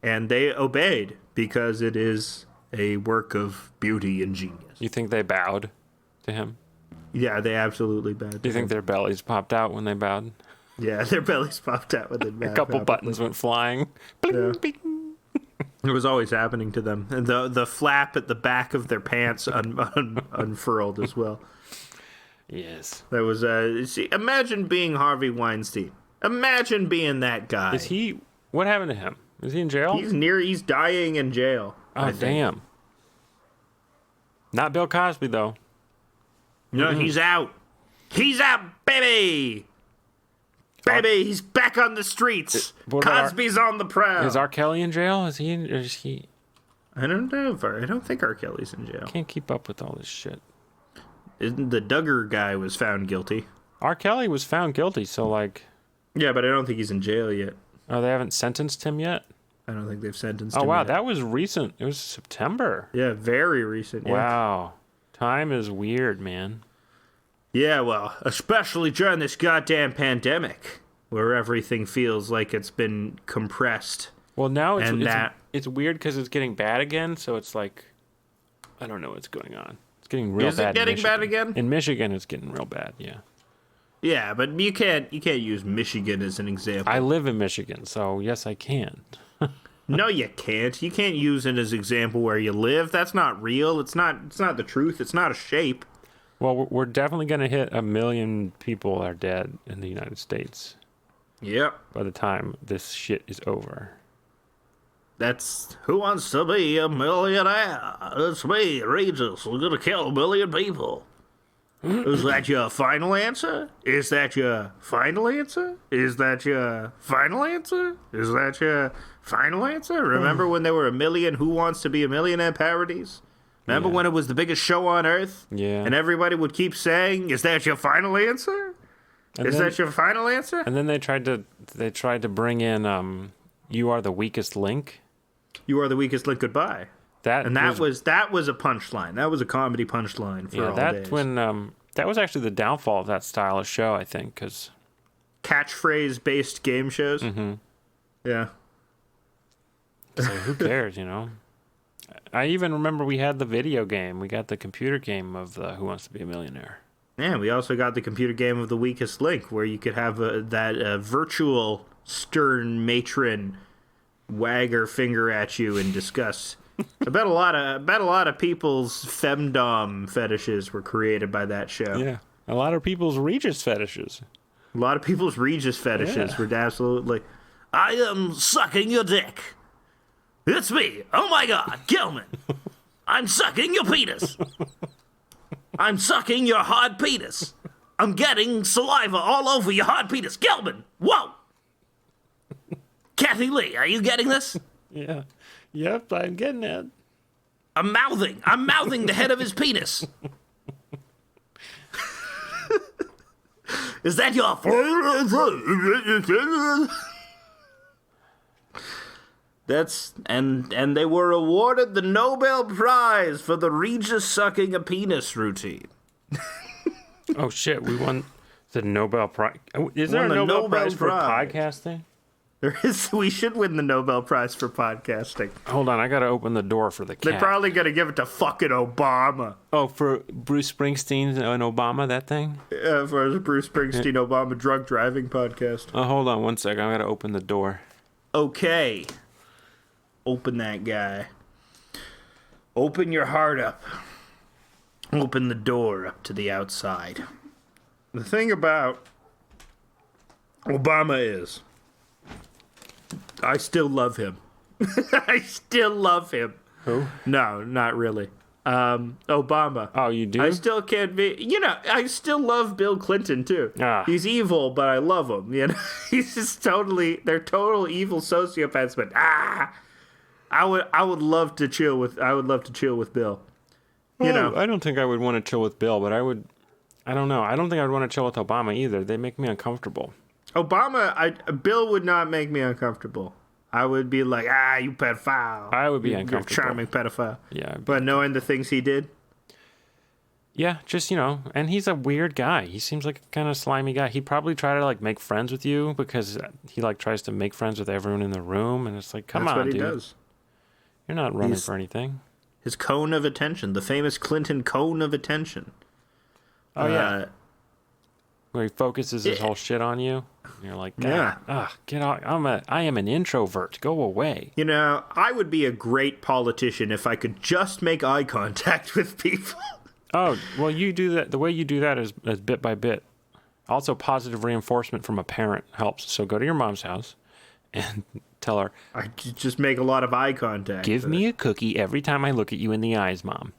And they obeyed because it is a work of beauty and genius. You think they bowed to him? Yeah, they absolutely bowed. Do you think their bellies popped out when they bowed? Yeah, their bellies popped out when they bowed. A couple buttons went flying. Bling, yeah. Bing. It was always happening to them. And the flap at the back of their pants unfurled as well. Yes. There was imagine being Harvey Weinstein. Imagine being that guy. What happened to him? Is he in jail? He's dying in jail. Oh, damn. Not Bill Cosby, though. No, he's out. He's out, baby. Baby, he's back on the streets. Cosby's on the prowl. Is R. Kelly in jail? Is he? I don't know. I don't think R. Kelly's in jail. Can't keep up with all this shit. Isn't the Duggar guy was found guilty? R. Kelly was found guilty, so like. Yeah, but I don't think he's in jail yet. Oh, they haven't sentenced him yet? I don't think they've sentenced him yet. Oh, wow, yet. that was recent. It was September. Yeah, very recent. Yeah. Wow. Time is weird, man. Yeah, well, especially during this goddamn pandemic, where everything feels like it's been compressed. Well, now it's weird because it's getting bad again, so it's like, I don't know what's going on. It's getting real bad. Is it getting bad again? In Michigan, it's getting real bad, yeah. Yeah, but you can't use Michigan as an example. I live in Michigan, so yes, I can. No, you can't. You can't use it as an example where you live. That's not real. It's not the truth. It's not a shape. Well, we're definitely going to hit 1 million people are dead in the United States. Yep. By the time this shit is over. That's Who Wants to Be a Millionaire? It's me, Regis. We're going to kill 1 million people. Is that your final answer? Is that your final answer? Is that your final answer? Is that your final answer? Remember when there were 1 million Who Wants to Be a Millionaire parodies? Remember when it was the biggest show on earth? Yeah. And everybody would keep saying, is that your final answer? Is that your final answer? And then they tried to bring in "You Are the Weakest Link." You are the weakest link. Goodbye. That was a punchline. That was a comedy punchline for all days. When that was actually the downfall of that style of show, I think, because catchphrase based game shows. Mm-hmm. Yeah. So who cares, you know? I even remember we had the video game. We got the computer game of Who Wants to Be a Millionaire. Yeah, we also got the computer game of the weakest link, where you could have that virtual stern matron wag her finger at you in disgust. I bet a lot of people's femdom fetishes were created by that show. Yeah, a lot of people's Regis fetishes. A lot of people's Regis fetishes were absolutely. I am sucking your dick. It's me. Oh my God, Gilman. I'm sucking your penis. I'm sucking your hard penis. I'm getting saliva all over your hard penis. Gilman, whoa. Kathy Lee, are you getting this? Yeah. Yep, I'm getting it. I'm mouthing the head of his penis. Is that your... And they were awarded the Nobel Prize for the Regis sucking a penis routine. Oh shit, we won the Nobel Prize. Is there a Nobel Prize for podcasting? There is. We should win the Nobel Prize for podcasting. Hold on, I gotta open the door for the cat. They're probably gonna give it to fucking Obama. Oh, for Bruce Springsteen and Obama, that thing? Yeah, for the Bruce Springsteen Obama drug driving podcast. Oh, hold on one second, I gotta open the door. Okay. Open that guy. Open your heart up. Open the door up to the outside. The thing about Obama is, I still love him. I still love him. Who? No, not really. Obama. Oh, you do? I still can't be... You know, I still love Bill Clinton, too. Ah. He's evil, but I love him, you know? He's just totally... They're total evil sociopaths, but... I would love to chill with Bill. You know, I don't think I would want to chill with Bill, but I don't know. I don't think I would want to chill with Obama either. They make me uncomfortable. Bill would not make me uncomfortable. I would be like, you pedophile. I would be uncomfortable. You're charming pedophile. Yeah. But knowing the things he did? Yeah, just, you know, and he's a weird guy. He seems like a kind of slimy guy. He'd probably try to, like, make friends with you because he, like, tries to make friends with everyone in the room. And it's like, come on, dude. That's what he does. You're not running for anything. His cone of attention. The famous Clinton cone of attention. Oh, yeah. Where he focuses his whole shit on you. And you're like, God, get out. I am an introvert. Go away. You know, I would be a great politician if I could just make eye contact with people. Oh, well, you do that. The way you do that is bit by bit. Also, positive reinforcement from a parent helps. So go to your mom's house and tell her. I just make a lot of eye contact. Give me a cookie every time I look at you in the eyes, Mom.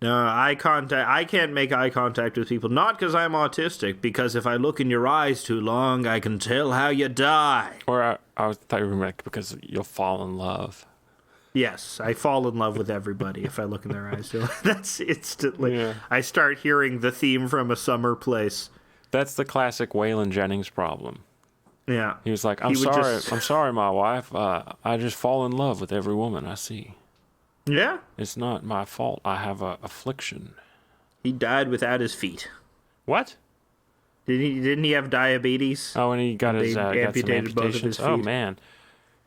No, eye contact. I can't make eye contact with people. Not because I'm autistic, because if I look in your eyes too long, I can tell how you die. Or I thought you were like, because you'll fall in love. Yes, I fall in love with everybody if I look in their eyes. That's instantly. Yeah. I start hearing the theme from A Summer Place. That's the classic Waylon Jennings problem. Yeah. He was like, I'm sorry, my wife. I just fall in love with every woman I see. Yeah? It's not my fault. I have a affliction. He died without his feet. What? Didn't he have diabetes? Oh, and he got amputated both of his feet. Oh, man.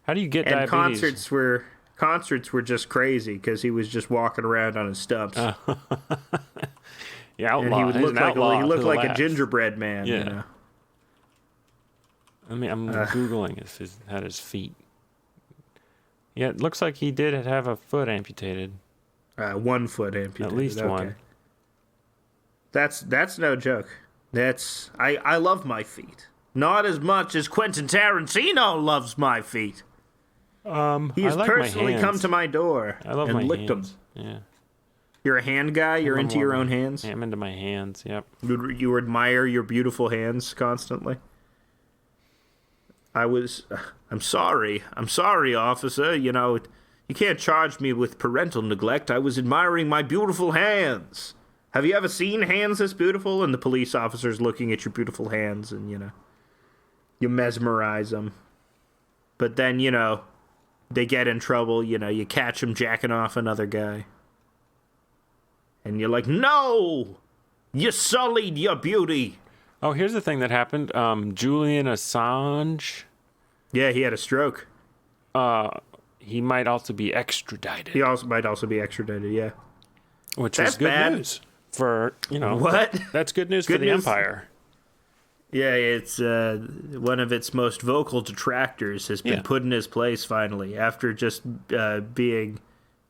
How do you get diabetes? And concerts were just crazy because he was just walking around on his stumps. Yeah, outlaw. And he would look like a gingerbread man. Yeah. You know? I mean, I'm Googling if he had his feet. Yeah, it looks like he did have a foot amputated. 1 foot amputated. At least one. That's no joke. I love my feet. Not as much as Quentin Tarantino loves my feet. He has personally come to my door and licked them. Yeah. You're a hand guy? You're into your own hands? Yeah, I'm into my hands, yep. You admire your beautiful hands constantly? I'm sorry, officer. You know, you can't charge me with parental neglect. I was admiring my beautiful hands. have you ever seen hands this beautiful? And the police officer's looking at your beautiful hands and, you mesmerize them. But then, they get in trouble, you catch them jacking off another guy. And you're like, no! You sullied your beauty! Oh, here's the thing that happened. Julian Assange. Yeah, he had a stroke. He might also be extradited. He might also be extradited, yeah. Which is good news for, What? That's good news for the Empire. Yeah, it's one of its most vocal detractors has been put in his place finally after just being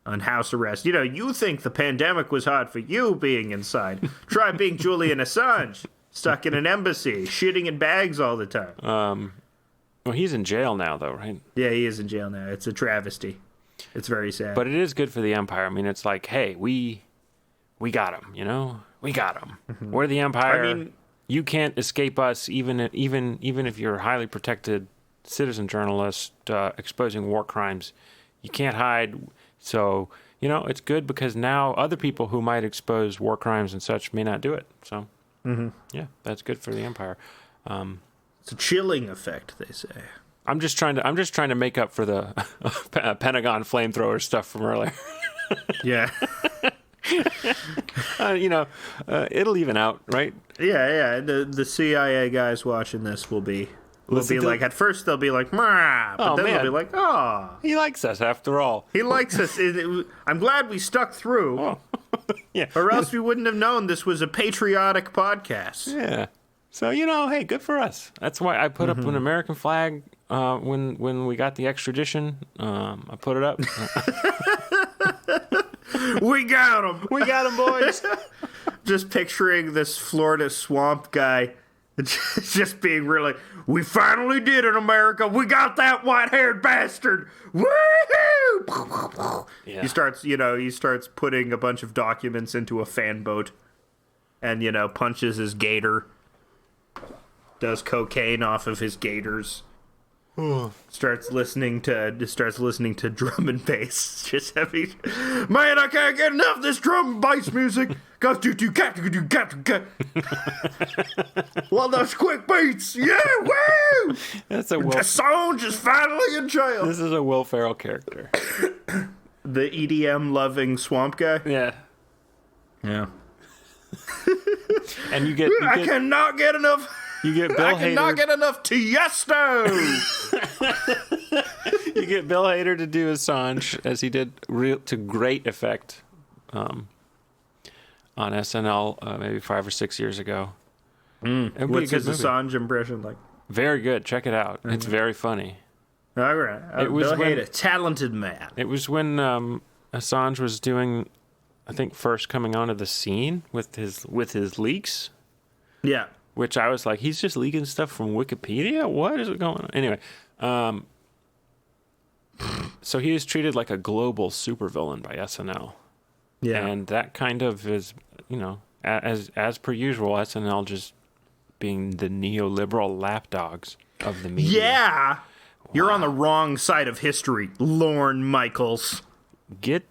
on house arrest. You think the pandemic was hot for you being inside. Try being Julian Assange, stuck in an embassy, shitting in bags all the time. Well, he's in jail now, though, right? Yeah, he is in jail now. It's a travesty. It's very sad. But it is good for the Empire. I mean, it's like, hey, we got him, We got him. Mm-hmm. We're the Empire. I mean, you can't escape us, even if you're a highly protected citizen journalist exposing war crimes. You can't hide. So, it's good because now other people who might expose war crimes and such may not do it. So, yeah, that's good for the Empire. It's a chilling effect, they say. I'm just trying to make up for the Pentagon flamethrower stuff from earlier. Yeah. It'll even out, right? Yeah. The CIA guys watching this will be like, at first they'll be like, "Mah," but then they'll be like, "Oh, he likes us after all. He likes us. I'm glad we stuck through." Oh. Yeah. Or else we wouldn't have known this was a patriotic podcast. Yeah. So, hey, good for us. That's why I put up an American flag when we got the extradition. I put it up. We got him. We got him, boys. Just picturing this Florida swamp guy just being really, we finally did it, America. We got that white-haired bastard. Woohoo! Yeah. He starts putting a bunch of documents into a fan boat and, punches his gator. Does cocaine off of his gators. Starts listening to drum and bass. Just heavy. Man, I can't get enough of this drum and bass music. Well, those quick beats. Yeah, woo! Assange is finally in jail. This is a Will Ferrell character. The EDM loving swamp guy. Yeah. Yeah. And you get I cannot get enough. You get Bill Hader. I cannot get enough Tiesto. You get Bill Hader to do Assange, as he did to great effect on SNL maybe 5 or 6 years ago. What's his Assange impression like? Very good. Check it out. It's very funny. All right. Bill Hader, talented man. It was when Assange was doing, I think, first coming onto the scene with his leaks. Yeah. Which I was like, he's just leaking stuff from Wikipedia? What is going on? Anyway, so he was treated like a global supervillain by SNL. Yeah. And that kind of is, as per usual, SNL just being the neoliberal lapdogs of the media. Yeah. Wow. You're on the wrong side of history, Lorne Michaels. Get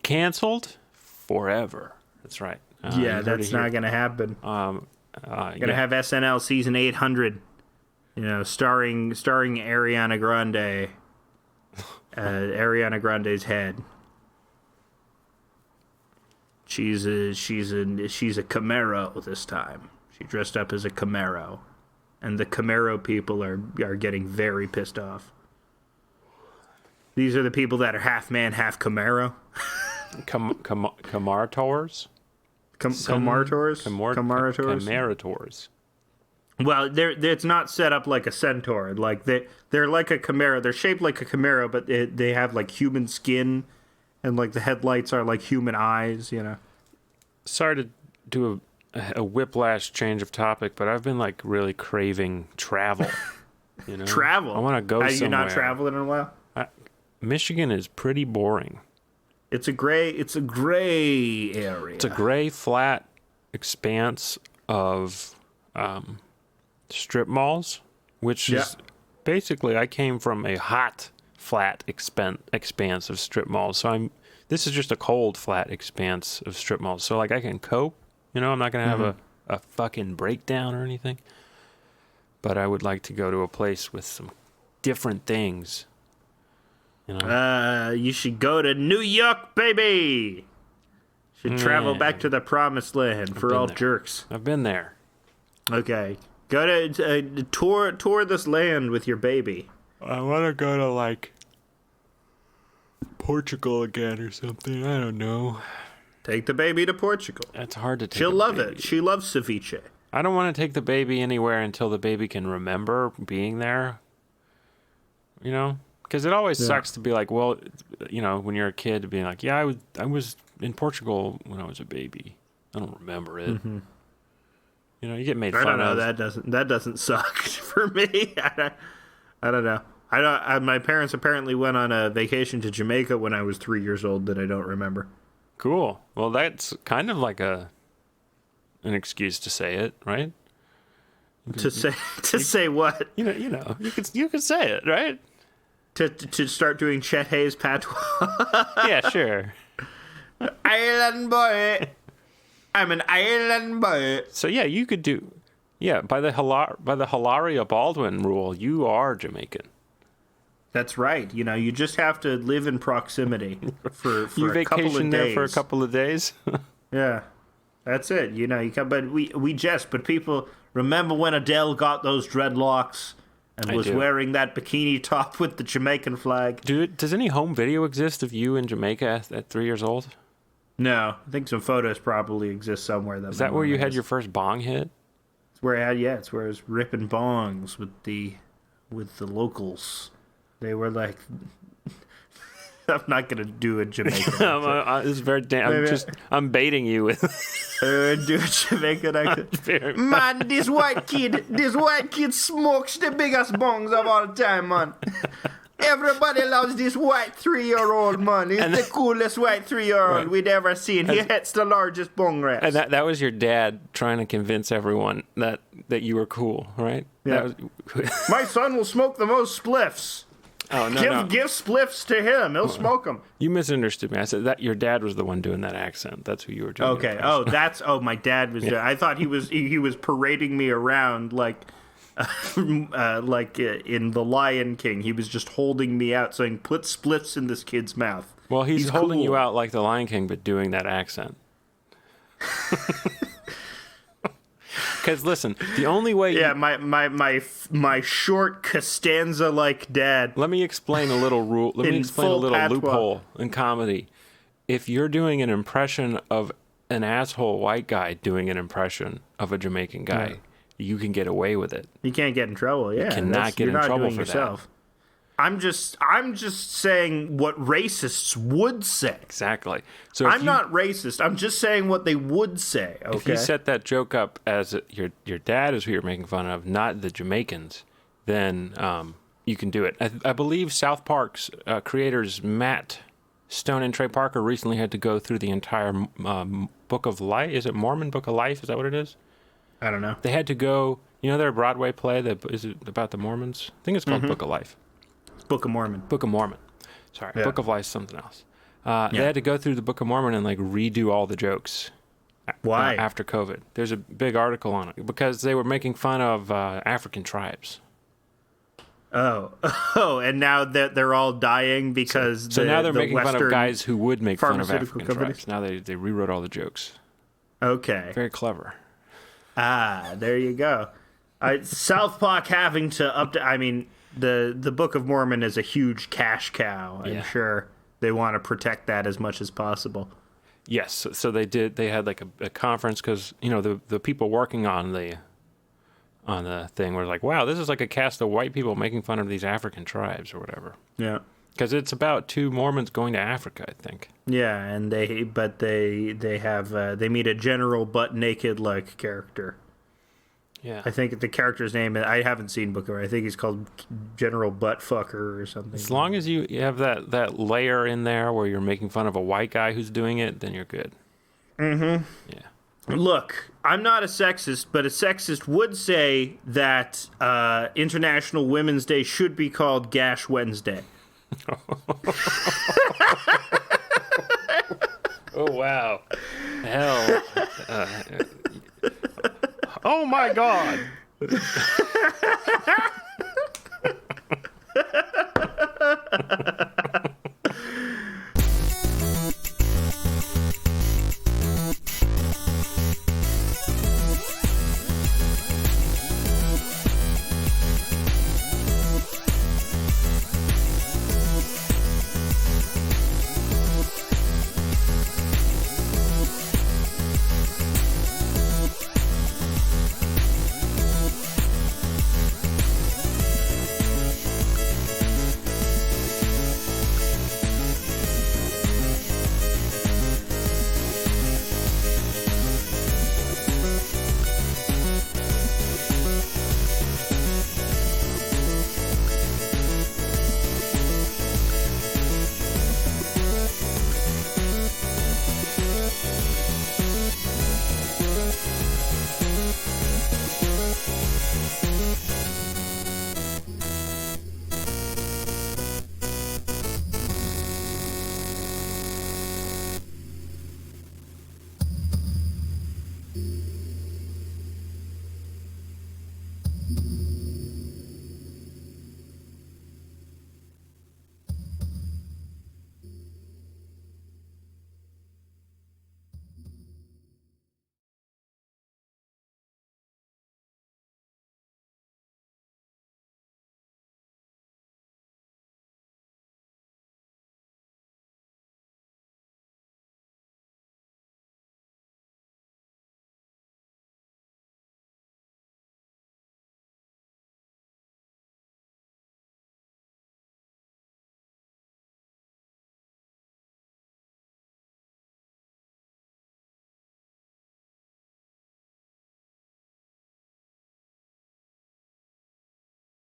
canceled forever. That's right. Yeah, that's not going to happen. Gonna have SNL season 800, starring Ariana Grande, Ariana Grande's head. She's a Camaro this time. She dressed up as a Camaro, and the Camaro people are getting very pissed off. These are the people that are half man, half Camaro. Camarators? Camarators. Well, it's not set up like a centaur. Like they're like a Camaro. They're shaped like a Camaro, but they have like human skin, and like the headlights are like human eyes. Sorry to do a whiplash change of topic, but I've been like really craving travel. Travel. I want to go somewhere. Have you not traveled in a while? Michigan is pretty boring. It's a gray area. It's a gray, flat expanse of strip malls, which is basically, I came from a hot, flat expanse of strip malls. So I'm This is just a cold, flat expanse of strip malls. So, like, I can cope. You know, I'm not going to have a fucking breakdown or anything. But I would like to go to a place with some different things. You know? You should go to New York, baby. Should travel back to the promised land for all jerks. I've been there. Okay, go to tour this land with your baby. I want to go to like Portugal again or something. I don't know. Take the baby to Portugal. That's hard to take. She'll love it. She loves ceviche. I don't want to take the baby anywhere until the baby can remember being there. You know, because it always sucks to be like, well, you know, when you're a kid, being like, yeah, I was in Portugal when I was a baby. I don't remember it. Mm-hmm. You know, you get made fun of. I don't know. That doesn't suck for me. I don't know. My parents apparently went on a vacation to Jamaica when I was 3 years old that I don't remember. Cool. Well, that's kind of like an excuse to say it, right? To say what? You know, you could say it, right? To start doing Chet Hayes patois. Yeah, sure. Island boy. I'm an island boy. So yeah, you could do. Yeah, by the Hilaria Baldwin rule, you are Jamaican. That's right. You know, you just have to live in proximity for you a couple of days. vacation there for a couple of days. Yeah, that's it. You know, you come, but we jest. But people remember when Adele got those dreadlocks and was wearing that bikini top with the Jamaican flag. Does any home video exist of you in Jamaica at 3 years old? No, I think some photos probably exist somewhere. Is that where you had your first bong hit? It's where it's where I was ripping bongs with the locals. They were like, I'm not gonna do a Jamaican. It's very I'm baiting you with. Do a Jamaican accent. Man, this white kid smokes the biggest bongs of all time, man. Everybody loves this white 3-year-old, man. He's the coolest white 3-year-old we'd ever seen. He hits the largest bong reps. And that was your dad trying to convince everyone that you were cool, right? Yeah. My son will smoke the most spliffs. Oh, no, Give spliffs to him. He'll smoke them. You misunderstood me. I said that your dad was the one doing that accent. That's who you were doing. Okay. My dad was doing. I thought he was parading me around like in The Lion King. He was just holding me out saying, put spliffs in this kid's mouth. Well, he's holding you out like The Lion King, but doing that accent. Because listen, the only way my short Costanza like dad. Let me explain a little rule. Let me explain a little loophole in comedy. If you're doing an impression of an asshole white guy doing an impression of a Jamaican guy, you can get away with it. You can't get in trouble. Yeah, you cannot get in trouble for that. I'm just saying what racists would say. Exactly. So I'm not racist. I'm just saying what they would say. Okay. If you set that joke up as your dad is who you're making fun of, not the Jamaicans, then you can do it. I believe South Park's creators Matt Stone and Trey Parker recently had to go through the entire Book of Life. Is it Mormon Book of Life? Is that what it is? I don't know. They had to go. You know their Broadway play that is about the Mormons? I think it's called Book of Life. Book of Mormon. Book of Mormon. Sorry, yeah. Book of Life is something else. They had to go through the Book of Mormon and like redo all the jokes. Why? After COVID. There's a big article on it because they were making fun of African tribes. Oh, and now that they're all dying because so now they're making fun of guys who would make fun of African companies? tribes. Now they rewrote all the jokes. Okay. Very clever. There you go. South Park having to update. I mean, the Book of Mormon is a huge cash cow. I'm sure they want to protect that as much as possible. Yes. So they did. They had like a conference because the people working on the thing were like, wow, this is like a cast of white people making fun of these African tribes or whatever. Yeah. Because it's about two Mormons going to Africa, I think. Yeah, and they meet a general butt naked like character. Yeah. I think the character's name, I haven't seen Book of, I think he's called General Buttfucker or something. As long as you have that layer in there where you're making fun of a white guy who's doing it, then you're good. Mm-hmm. Yeah. Look, I'm not a sexist, but a sexist would say that International Women's Day should be called Gash Wednesday. Oh, wow. Hell. Oh, my God.